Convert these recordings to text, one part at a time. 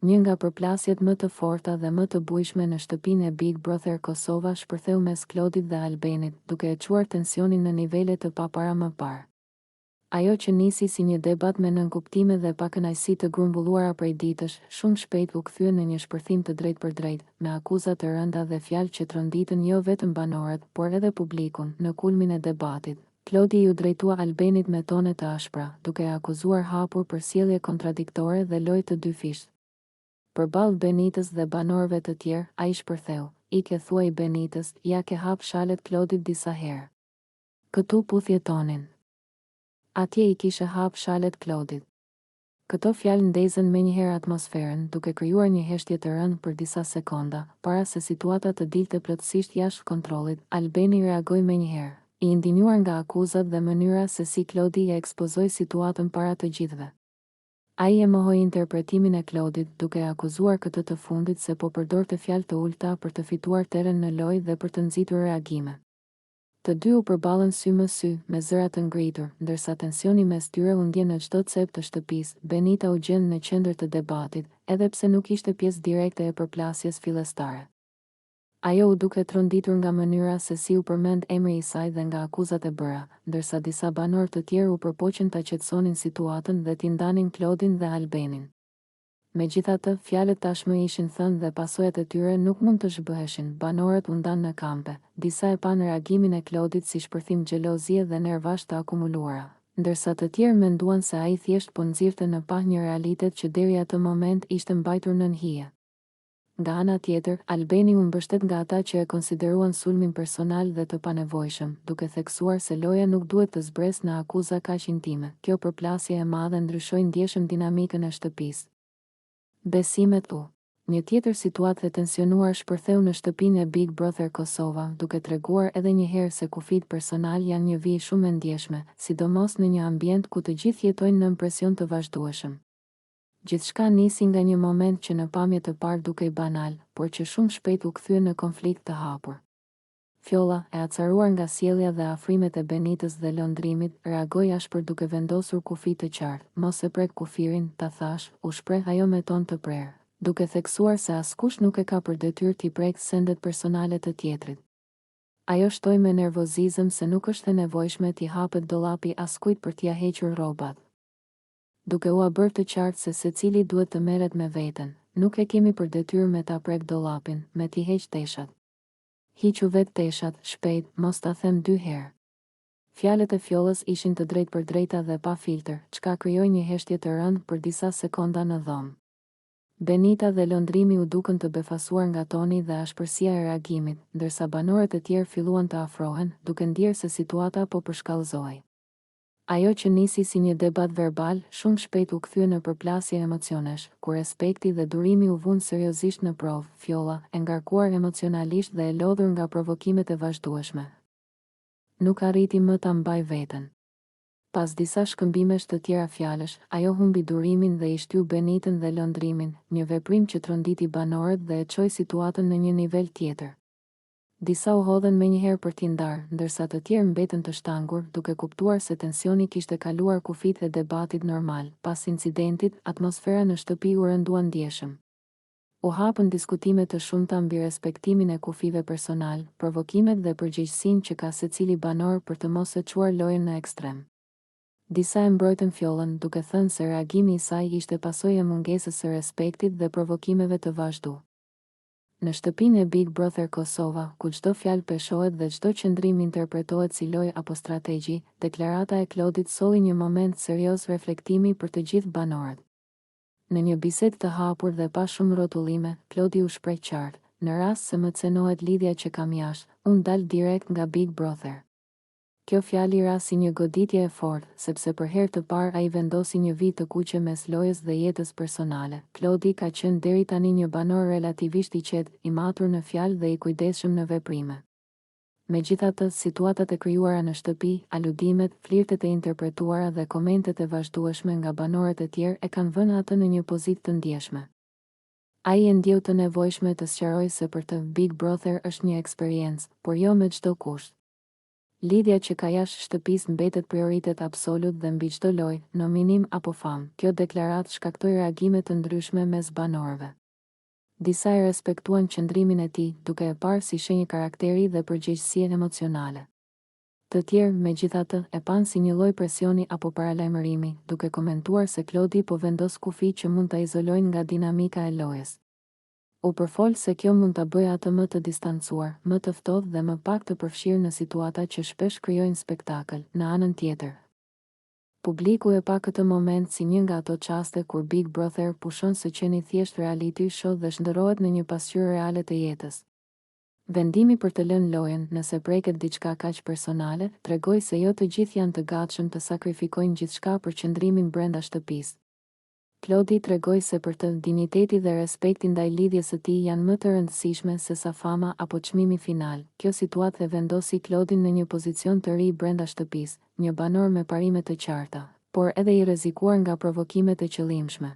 Një nga përplasjet më të forta dhe më të bujshme në shtëpinë e Big Brother Kosova shpërtheu mes Klodit dhe Albenit, duke e çuar tensionin në nivele të papara më parë. Ajo që nisi si një debat me nënkuptime dhe pakënaqësi të grumbulluara prej ditësh, shumë shpejt u kthye në një shpërthim të drejtpërdrejtë, me akuza të rënda dhe fjalë që tronditën jo vetëm banorët, por edhe publikun. Në kulmin e debatit, Klodi ju drejtua Albenit me tone të ashpra, duke e akuzuar hapur për sjellje kontradiktore dhe lojë të dyfishtë. Përballë Benitës dhe banorëve të tjerë, ai shpërtheu: "Ike thuaj Benitës, ja ke hap shalet Klodit disa herë. Këtu puthje tonin. Atje i kishe hap shalet Klodit." Këto fjalë ndezën menjëherë atmosferën, duke krijuar një heshtje të rëndë për disa sekonda, para se situata të dilte plotësisht jashtë kontrollit. Albeni reagoi menjëherë, i indinjuar nga akuzat dhe mënyra se si Klodi e ekspozoi situatën para të gjithëve. Ai e mohoi interpretimin e Klodit, duke e akuzuar këtë të fundit se po përdorte fjalë të ulta për të fituar teren në lojë dhe për të nxitur reagime. Të dy u përballën sy më sy, me zëra të ngritur, ndërsa tensioni mes tyre u ndjen në çdo cep të shtëpisë. Benita u gjend në qendër të debatit, edhe pse nuk ishte pjesë direkte e përplasjes fillestare. Ajo u duke tronditur nga mënyra se si u përmend emri i saj dhe nga akuzat e bëra, ndërsa disa banorë të tjerë u përpoqën ta qetësonin situatën dhe t'i ndanin Klodin dhe Albenin. Megjithatë, fjalët tashmë ishin thënë dhe pasojat e tyre nuk mund të zhbëheshin. Banorët u ndanë në kampe. Disa e panë reagimin e Klodit si shpërthim xhelozie dhe nervash të akumuluara, ndërsa të tjerë menduan se ai thjesht po nxirrte në pah një realitet që deri atë moment ishte mbajtur nën hije. Nga ana tjetër, Albeni u mbështet nga ata që e konsideruan sulmin personal dhe të panevojshëm, duke theksuar se loja nuk duhet të zbresë në akuza kaq intime. Kjo përplasje e madhe ndryshoi ndjeshëm dinamikën e shtëpisë. Besimet u. Një tjetër situatë e tensionuar shpërtheu në shtëpinë e Big Brother Kosova, duke treguar edhe një herë se kufijtë personal janë një vijë shumë e ndjeshme, sidomos në një ambient ku të gjithë jetojnë nën presion të vazhdueshëm. Gjithçka nisi nga një moment që në pamje të parë dukej banal, por që shumë shpejt u kthye në konflikt të hapur. Fjolla, e acaruar nga sjellja dhe afrimet e Benitës dhe lëndrimit, reagoi ashpër duke vendosur kufi të qartë. "Mos e prek kufirin," ta thash, u shpreh ajo me ton të prerë, duke theksuar se askush nuk e ka për detyrë t'i prekë sendet personale të tjetrit. Ajo shtoi me nervozizëm se nuk është e nevojshme t'i hapet dollapi askujt për t'ia hequr rrobat. Duke ua bërë të qartë se secili duhet të merret me veten, "Nuk e kemi për detyrë me ta prek dollapin, me t'i heq teshat. Hiqu vetë teshat, shpejt, mos ta them 2 herë." Fjalët e fjollës ishin të drejtpërdrejta dhe pa filtër, çka krijoi një heshtje të rëndë për disa sekonda në dhomë. Benita dhe lëndrimi u dukën të befasuar nga toni dhe ashpërsia e reagimit, ndërsa banorët e tjerë filluan të afrohen, duke ndjerë se situata po përshkallëzohej. Ajo që nisi si një debat verbal, shumë shpejt u kthye në përplasje emocionesh, ku respekti dhe durimi u vunë seriozisht në provë. Fjolla, e ngarkuar emocionalisht dhe e lodhur nga provokimet e vazhdueshme, nuk arriti më ta mbaj veten. Pas disa shkëmbimesh të tjera fjalësh, ajo humbi durimin dhe i shtyu Benitën dhe lëndrimin, një veprim që tronditi banorët dhe e çoi situatën në një nivel tjetër. Disa u hodhen menjëherë për t'i ndarë, ndërsa të tjerë mbetën të shtangur, duke kuptuar se tensioni kishte kaluar kufijtë e debatit normal. Pas incidentit, atmosfera në shtëpi u rëndua ndjeshëm. U hapën diskutime të shumta mbi respektimin e kufive personal, provokimet dhe përgjegjësinë që ka secili banor për të mos e çuar lojën në ekstrem. Disa e mbrojtën fjollën, duke thënë se reagimi i saj ishte pasojë e mungesës së respektit dhe provokimeve të vazhdueshme. Në shtëpinë e Big Brother Kosova, ku çdo fjalë peshohet dhe çdo qëndrim interpretohet si lojë apo strategji, deklarata e Klodit solli një moment serioz reflektimi për të gjithë banorët. Në një bisedë të hapur dhe pa shumë rrotullime, Klodi u shpreh qartë: "Në rast se më cenohet lidhja që kam jashtë, unë dal direkt nga Big Brother." Kjo fjalë ra si një goditje e fortë, sepse për herë të parë ai vendosi një vit të kuqe mes lojës dhe jetës personale. Klodi ka qenë deri tani një banor relativisht i qetë, i matur në fjalë dhe i kujdesshëm në veprime. Megjithatë, situatat e krijuara në shtëpi, aludimet, flirtet e interpretuara dhe komentet e vazhdueshme nga banorët e tjerë e kanë vënë atë në një pozitë të ndjeshme. Ai e ndjeu të nevojshme të sqarojë se për të Big Brother është një eksperiencë, por jo me çdo kusht. Lidhja që ka jashtë shtëpisë mbetet prioritet absolut dhe mbi çdo lojë, nominim apo famë. Kjo deklaratë shkaktoi reagime të ndryshme mes banorëve. Disa e respektuan qëndrimin e tij, duke e parë si shenjë karakteri dhe përgjegjësie emocionale. Të tjerë, megjithatë, e panë si një lloj presioni apo paralajmërimi, duke komentuar se Klodi po vendos kufi që mund ta izolojnë nga dinamika e lojës. U përfol se kjo mund ta bëjë atë më të distancuar, më të ftohtë dhe më pak të përfshirë në situata që shpesh krijojnë spektakël. Në anën tjetër, publiku e pa këtë moment si një nga ato çaste kur Big Brother pushon së qeni thjesht reality show dhe shndërrohet në një pasqyrë reale të jetës. Vendimi për të lënë lojën, nëse preket diçka kaq personale, tregoi se jo të gjithë janë të gatshëm të sakrifikojnë gjithçka për qëndrimin brenda shtëpisë. Klodi tregoi se për të, dinjiteti dhe respekti ndaj lidhjes së tij janë më të rëndësishme se sa fama apo çmimi final. Kjo situatë e vendosi Klodin në një pozicion të ri brenda shtëpisë, një banor me parime të qarta, por edhe i rrezikuar nga provokimet e qëllimshme.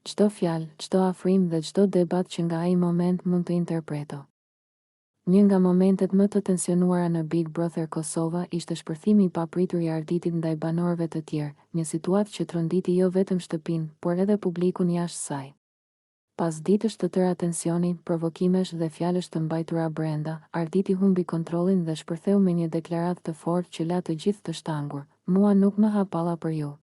Çdo fjalë, çdo afrim dhe çdo debat që nga ai moment mund të interpreto. Një nga momentet më të tensionuara në Big Brother Kosova ishte shpërthimi i papritur i Arditit ndaj banorëve të tjerë, një situatë që tronditi jo vetëm shtëpinë, por edhe publikun jashtë saj. Pas ditësh të tëra tensioni, provokimesh dhe fjalësh të mbajtura brenda, Arditi humbi kontrollin dhe shpërtheu me një deklaratë të fortë që la të gjithë të shtangur. Mua nuk më ha palla për ju.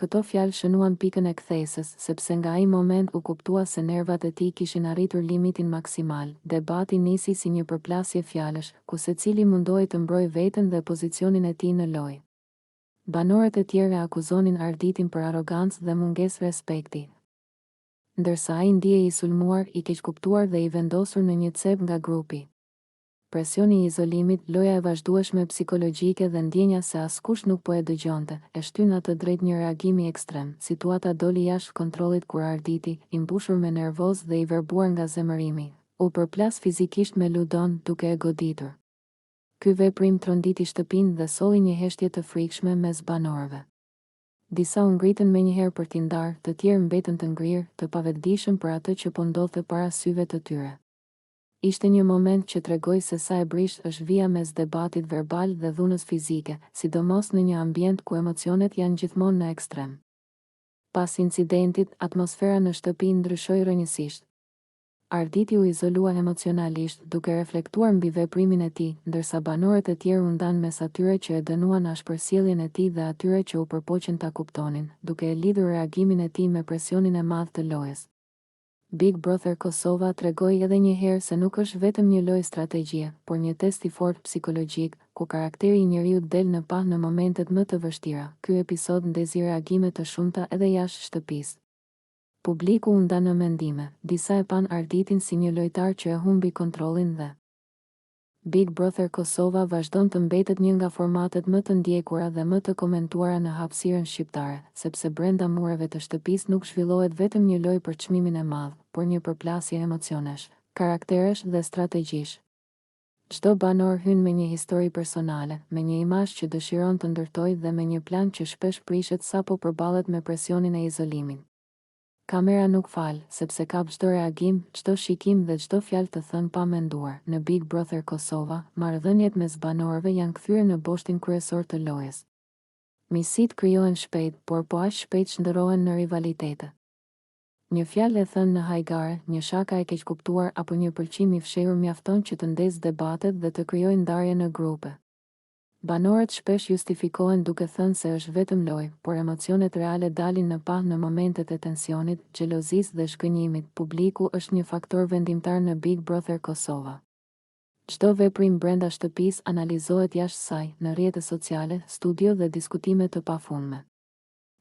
Këto fjalë shënuan pikën e kthesës, sepse nga ai moment u kuptua se nervat e tij kishin arritur limitin maksimal. Debati nisi si një përplasje fjalësh, ku secili mundohej të mbrojë veten dhe pozicionin e tij në lojë. Banorët e tjerë akuzonin Arditin për arrogancë dhe mungesë respekti, ndërsa ai ndihej i sulmuar, i keqkuptuar dhe i vendosur në një cep nga grupi. Presioni i izolimit, loja e vazhdueshme psikologjike dhe ndjenja se askush nuk po e dëgjonte, e shtyn atë drejt një reagimi ekstrem. Situata doli jashtë kontrollit kur Arditi, i mbushur me nervoz dhe i verbuar nga zemërimi, u përplas fizikisht me Ludon duke e goditur. Ky veprim tronditi shtëpinë dhe solli një heshtje të frikshme mes banorëve. Disa u ngritën menjëherë për t'i ndarë, të tjerë mbetën të ngrirë, të pavetëdijshëm për atë që po ndodhte para syve të tyre. Ishte një moment që tregoi se sa e brisht është vija mes debatit verbal dhe dhunës fizike, sidomos në një ambient ku emocionet janë gjithmonë në ekstrem. Pas incidentit, atmosfera në shtëpi ndryshoi rrënjësisht. Arditi u izolua emocionalisht, duke reflektuar mbi veprimin e tij, ndërsa banorët e tjerë u ndan mes atyre që e dënuan ashpërsjelljen e tij dhe atyre që u përpoqën ta kuptonin, duke e lidhur reagimin e tij me presionin e madh të lojës. Big Brother Kosova tregoi edhe një herë se nuk është vetëm një lojë strategjie, por një test i fortë psikologjik, ku karakteri i njeriut del në pa në momentet më të vështira. Ky episod ndezi reagime të shumta edhe jashtë shtëpisë. Publiku u nda në mendime, disa e pan Arditin si një lojtar që e humbi kontrollin dhe Big Brother Kosova vazhdon të mbetet një nga formatet më të ndjekura dhe më të komentuara në hapësirën shqiptare, sepse brenda mureve të shtëpisë nuk zhvillohet vetëm një lojë për çmimin e madh, por një përplasje emocionesh, karakteresh dhe strategjish. Çdo banor hyn me një histori personale, me një imazh që dëshiron të ndërtojë dhe me një plan që shpesh prishet sapo përballet me presionin e izolimit. Kamera nuk fal, sepse kap çdo reagim, çdo shikim dhe çdo fjalë të thënë pa menduar. Në Big Brother Kosova, marrëdhëniet mes banorëve janë kthyer në boshtin kryesor të lojës. Misit krijohen shpejt, por po aq shpejt shndërrohen në rivalitete. Një fjalë e thënë në hajgare, një shaka e keqkuptuar apo një pëlqim i fshehur mjafton që të ndezë debatet dhe të krijojë ndarje në grupe. Banorët shpesh justifikohen duke thënë se është vetëm lojë, por emocionet reale dalin në pa në momentet e tensionit, xhelozisë dhe shgënjimit. Publiku është një faktor vendimtar në Big Brother Kosova. Çdo veprim brenda shtëpisë analizohet jashtë saj, në rrjetet sociale, studio dhe diskutime të pafundme.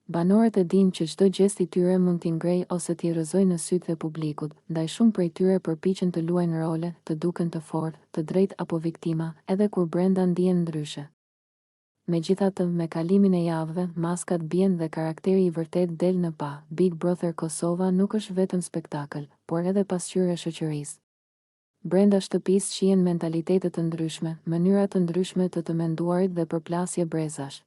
Banorët e dinë që çdo gjest i tyre mund t'i ngrejë ose t'i rrëzojë në sytë e publikut, ndaj shumë prej tyre përpiqen të luajnë role, të duken të fortë, të drejtë apo viktima, edhe kur brenda ndihen ndryshe. Megjithatë, me kalimin e javëve, maskat bien dhe karakteri i vërtet del në pa. Big Brother Kosova nuk është vetëm spektakël, por edhe pasqyrë e shoqërisë. Brenda shtëpisë shihen mentalitete të ndryshme, mënyra të ndryshme të menduarit dhe përplasje brezash.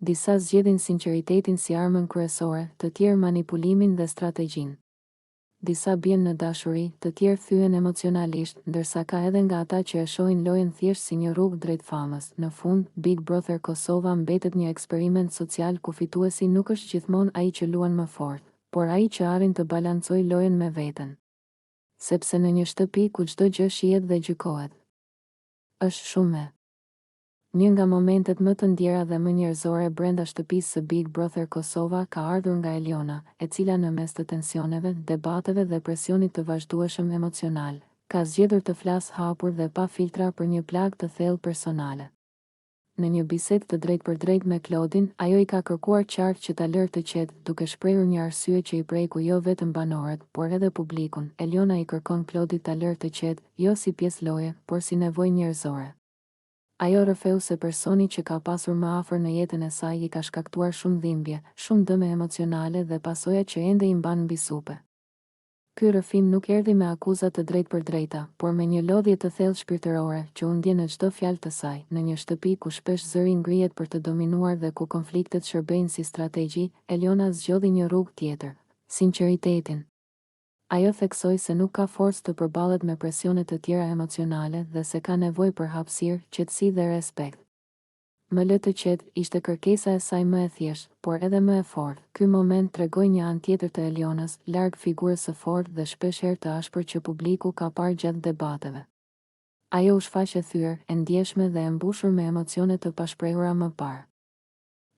Disa zgjedhin sinqeritetin si armën kryesore, të tjerë manipulimin dhe strategjinë. Disa bien në dashuri, të tjerë thyen emocionalisht, ndërsa ka edhe nga ata që e shohin lojën thjesht si një rrugë drejt famës. Në fund, Big Brother Kosova mbetet një eksperiment social ku fituesi nuk është gjithmonë ai që luan më fort, por ai që arrin të balancojë lojën me veten. Sepse në një shtëpi ku çdo gjë shihet dhe gjykohet, është shumë. Një nga momentet më të ndjera dhe më njerëzore brenda shtëpisë së Big Brother Kosova ka ardhur nga Eliona, e cila në mes të tensioneve, debateve dhe presionit të vazhdueshëm emocional, ka zgjedhur të flasë hapur dhe pa filtra për një plagë të thellë personale. Në një bisedë të drejtpërdrejtë me Klodin, ajo i ka kërkuar qartë që ta lërë të qetë, duke shprehur një arsye që i preku jo vetëm banorët, por edhe publikun. Eliona i kërkon Klodit ta lërë të qetë, jo si pjesë loje, por si nevojë njerëzore. Ajo rrëfeu se personi që ka pasur më afër në jetën e saj i ka shkaktuar shumë dhimbje, shumë dëme emocionale dhe pasojat që ende i mban mbi supe. Ky rrëfim nuk erdhi me akuza të drejtpërdrejta, por me një lodhje të thellë shpirtërore që u ndjen në çdo fjalë të saj. Në një shtëpi ku shpesh zëri ngrihet për të dominuar dhe ku konfliktet shërbejnë si strategji, Eliona zgjodhi një rrugë tjetër, sinqeritetin. Ajo theksoi se nuk ka forcë të përballet me presionet të tjera emocionale dhe se ka nevojë për hapësirë, qetësi dhe respekt. Më lë të qetë ishte kërkesa e saj më e thjeshtë, por edhe më e fortë. Ky moment tregoi një anë tjetër të Elionës, larg figurës së fortë dhe shpeshherë të ashpër që publiku ka parë gjatë debateve. Ajo u shfaq e thyer, e ndjeshme dhe e mbushur me emocione të pashprehura më parë.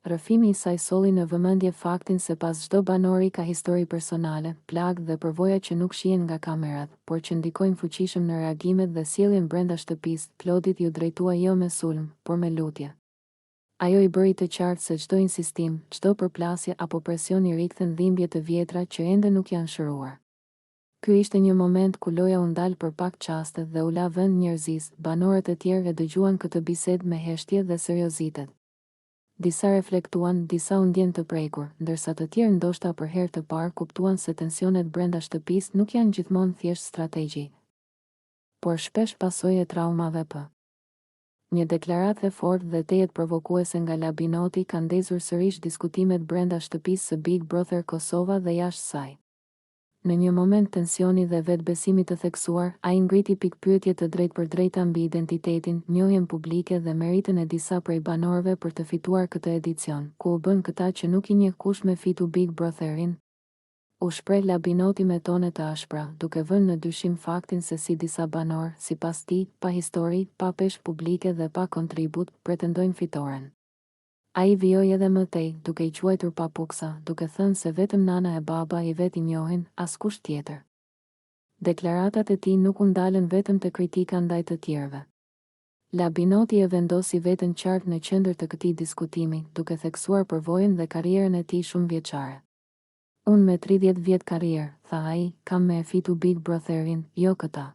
Rrëfimi i saj solli në vëmendje faktin se pas çdo banori ka histori personale, plagë dhe përvoja që nuk shihen nga kamerat, por që ndikojnë fuqishëm në reagimet dhe sjelljen brenda shtëpisë. Klodit ju drejtua jo me sulm, por me lutje. Ajo i bëri të qartë se çdo insistim, çdo përplasje apo presion i rikthen dhimbje të vjetra që ende nuk janë shëruar. Ky ishte një moment ku loja u ndal për pak çaste dhe u la vend njerëzisë. Banorët e tjerë e dëgjuan këtë bisedë me heshtje dhe seriozitet. Disa reflektuan, disa u ndjen të prekur, ndërsa të tjerë ndoshta për herë të parë kuptuan se tensionet brenda shtëpisë nuk janë gjithmonë thjesht strategji, por shpesh pasojë e traumave p. Një deklaratë e fortë dhe tejet provokuese nga Labinoti ka ndezur sërish diskutimet brenda shtëpisë së Big Brother Kosova dhe jashtë saj. Në një moment tensioni dhe vetbesimi të theksuar, ai ngriti pikpyetje të drejtpërdrejta mbi identitetin, njohjen publike dhe meritën e disa prej banorëve për të fituar këtë edicion, ku u bën këta që nuk i njeh kush me fitu Big Brotherin. U shpreh Labinoti me tone të ashpra, duke vënë në dyshim faktin se si disa banorë, sipas tij, pa histori, pa peshë publike dhe pa kontribut, pretendojnë fitoren. Ai vijoi edhe më tej, duke i quajtur papuksa, duke thënë se vetëm nana e baba i vet i njohin, askush tjetër. Deklaratat e tij nuk u ndalën vetëm te kritika ndaj të tjerëve. Labinoti e vendosi veten qartë në qendër të këtij diskutimi, duke theksuar përvojën dhe karrierën e tij shumë vjeçare. Unë me 30 vjet karrierë, tha ai, kam me e fitu Big Brotherin, jo këta.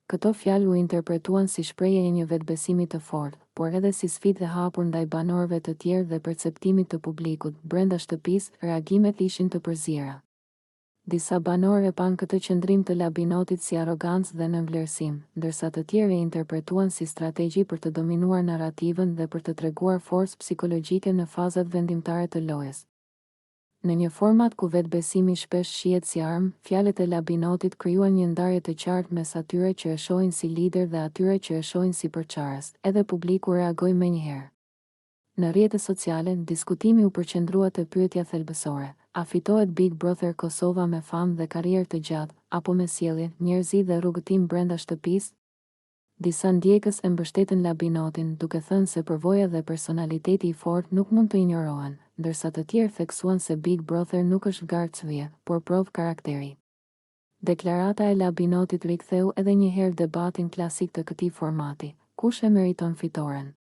Këto fjalë u interpretuan si shprehje e një vetbesimi të fortë, por edhe si sfidë e hapur ndaj banorëve të tjerë dhe perceptimit të publikut. Brenda shtëpisë, reagimet ishin të përziera. Disa banorë e pan këtë qëndrim të Labinotit si arrogancë dhe nënvlerësim, ndërsa të tjerë e interpretuan si strategji për të dominuar narrativën dhe për të treguar forcë psikologjike në fazat vendimtare të lojës. Në një format ku vetbesimi shpesh shihet si armë, fjalët e Labinotit krijuan një ndarje të qartë mes atyre që e shohin si lider dhe atyre që e shohin si përçarës. Edhe publiku reagoi menjëherë. Në rrjetet sociale, diskutimi u përqendrua te pyetja thelbësore: a fitohet Big Brother Kosova me famë dhe karrierë të gjatë, apo me sjellje, njerëzi dhe rrugëtim brenda shtëpisë? Disa ndjekës e mbështetën Labinotin, duke thënë se përvoja dhe personaliteti i fortë nuk mund të injorohen, ndërsa të tjerë theksuan se Big Brother nuk është garcvje, por provë karakteri. Deklarata e Labinotit riktheu edhe një herë debatin klasik të këtij formati: kush e meriton fitoren?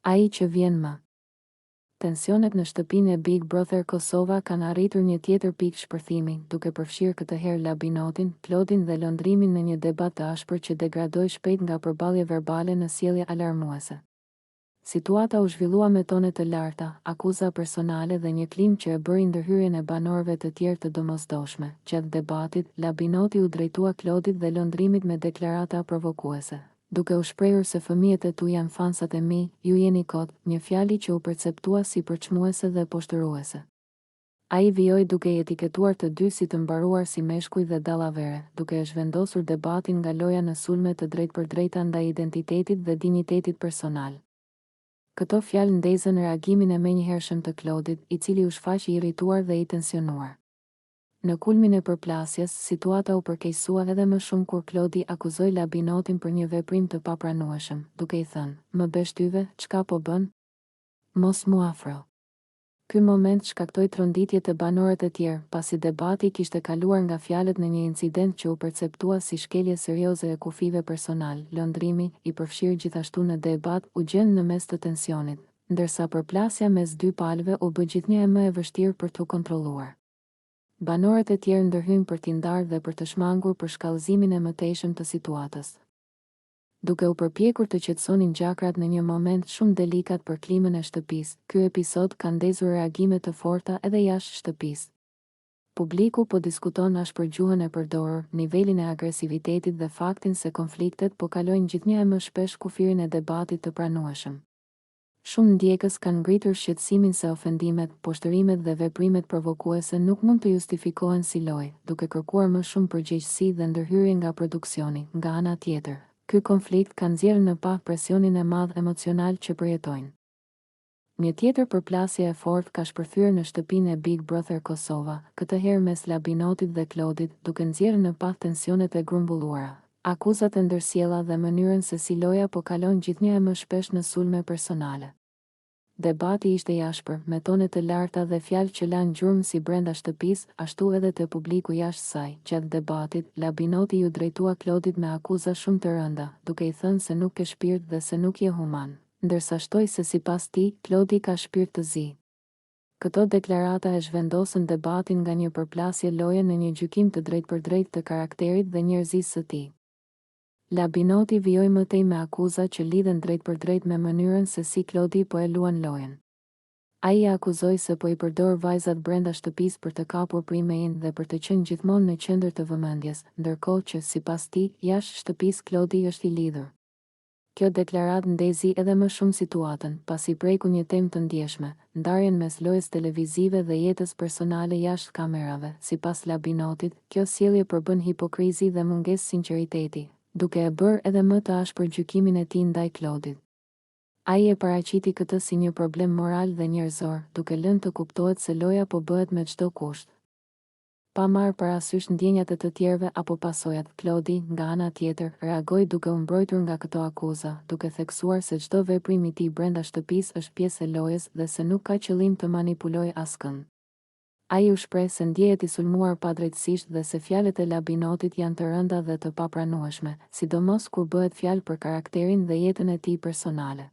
Ai që vjen më. Tensionet në shtëpinë e Big Brother Kosova kanë arritur një tjetër pikë shpërthimi, duke përfshirë këtë herë Labinotin, Klodin dhe lëndrimin në një debat të ashpër që degradoi shpejt nga përballje verbale në sjellje alarmuese. Situata u zhvillua me tone të larta, akuza personale dhe një klim që e bëri ndërhyrjen e banorëve të tjerë të domosdoshme. Gjatë debatit, Labinoti u drejtua Klodit dhe lëndrimit me deklarata provokuese, duke u shprehur se fëmijët e tu janë fansat e mi, ju jeni kot, një fjali që u perceptua si përçmuese dhe poshtëruese. Ai vijoi duke i etiketuar të dy si të mbaruar si meshkuj dhe dallavere, duke e zhvendosur debatin nga loja në sulme të drejtpërdrejta ndaj identitetit dhe dinjitetit personal. Këto fjalë ndezën reagimin e menjëhershëm të Claudit, i cili u shfaq i irrituar dhe i tensionuar. Në kulmin e përplasjes, situata u përkeqësua edhe më shumë kur Claudi akuzoi Labinotin për një veprim të papranueshëm, duke i thënë: "Më beshtyve, çka po bën? Mos mu afro." Ky moment shkaktoi tronditje të banorët e tjerë, pasi debati kishte kaluar nga fjalët në një incident që u perceptua si shkelje serioze e kufive personal. Lëndrimi, i përfshirë gjithashtu në debat, u gjen në mes të tensionit, ndërsa përplasja mes dy palëve u bë gjithnjë e më e vështirë për t'u kontrolluar. Banorët e tjerë ndërhyjnë për t'i ndarë dhe për të shmangur për shkallëzimin e mëtejshëm të situatës. Duke u përpjekur të qetësonin gjakrat në një moment shumë delikat për klimën e shtëpisë, ky episod ka ndezur reagime të forta edhe jashtë shtëpisë. Publiku po diskuton ashpër gjuhën e përdorur, nivelin e agresivitetit dhe faktin se konfliktet po kalojnë gjithnjë e më shpesh kufirin e debatit të pranueshëm. Shumë ndjekës kanë ngritur shqetësimin se ofendimet, poshtërimet dhe veprimet provokuese nuk mund të justifikohen si lojë, duke kërkuar më shumë përgjegjësi dhe ndërhyrje nga produksioni. Nga ana tjetër, ky konflikt ka nxjerrë në pa presionin e madh emocional që përjetojnë. Një tjetër përplasje e fortë ka shpërthyer në shtëpinë e Big Brother Kosova, këtë herë mes Labinotit dhe Claudit, duke nxjerrë në pa tensionet e grumbulluara, akuzat e ndërsjella dhe mënyrën se si loja po kalon gjithnjë e më shpesh në sulme personale. Debati ishte i ashpër, me tone të larta dhe fjalë që lanë gjurmë si brenda shtëpisë, ashtu edhe te publiku jashtë saj. Gjatë debatit, Labinoti ju drejtua Claudit me akuza shumë të rënda, duke i thënë se nuk ke shpirt dhe se nuk je human, ndërsa shtoi se sipas tij, Claudi ka shpirt të zi. Këto deklarata e zhvendosën debatin nga një përplasje loje në një gjykim të drejtpërdrejtë të karakterit dhe njerëzisë së tij. Labinoti vijoi mëtej me akuza që lidhen drejtpërdrejt me mënyrën se si Claudi po e luan lojën. Ai akuzoi se po i përdor vajzat brenda shtëpisë për të kapur primein dhe për të qenë gjithmonë në qendër të vëmendjes, ndërkohë që sipas tij, jashtë shtëpisë Claudi është i lidhur. Kjo deklaratë ndezi edhe më shumë situatën, pasi preku një temë të ndjeshme, ndarjen mes lojës televizive dhe jetës personale jashtë kamerave. Sipas Labinotit, kjo sjellje përbën hipokrizi dhe mungesë sinqeriteti, duke e bërë edhe më të ashpër gjykimin e tij ndaj Claudit. Ai e paraqiti këtë si një problem moral dhe njerëzor, duke lënë të kuptohet se loja po bëhet me çdo kusht. Pa marrë parasysh ndjenjat e të tjerëve apo pasojat, Claudi, nga ana tjetër, reagoi duke u mbrojtur nga këto akuza, duke theksuar se çdo veprim i tij brenda shtëpisë është pjesë e lojës dhe se nuk ka qëllim të manipulojë askënd. Ai u shpreh se ndjehet i sulmuar padrejtësisht dhe se fjalët e Labinotit janë të rënda dhe të papranueshme, sidomos kur bëhet fjalë për karakterin dhe jetën e tij personale.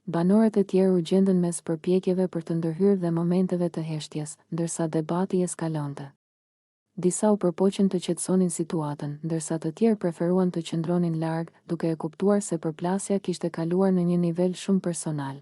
Banorët e tjerë u gjendën mes përpjekjeve për të ndërhyrë dhe momenteve të heshtjes, ndërsa debati eskalonte. Disa u përpoqën të qetësonin situatën, ndërsa të tjerë preferuan të qëndronin larg, duke e kuptuar se përplasja kishte kaluar në një nivel shumë personal.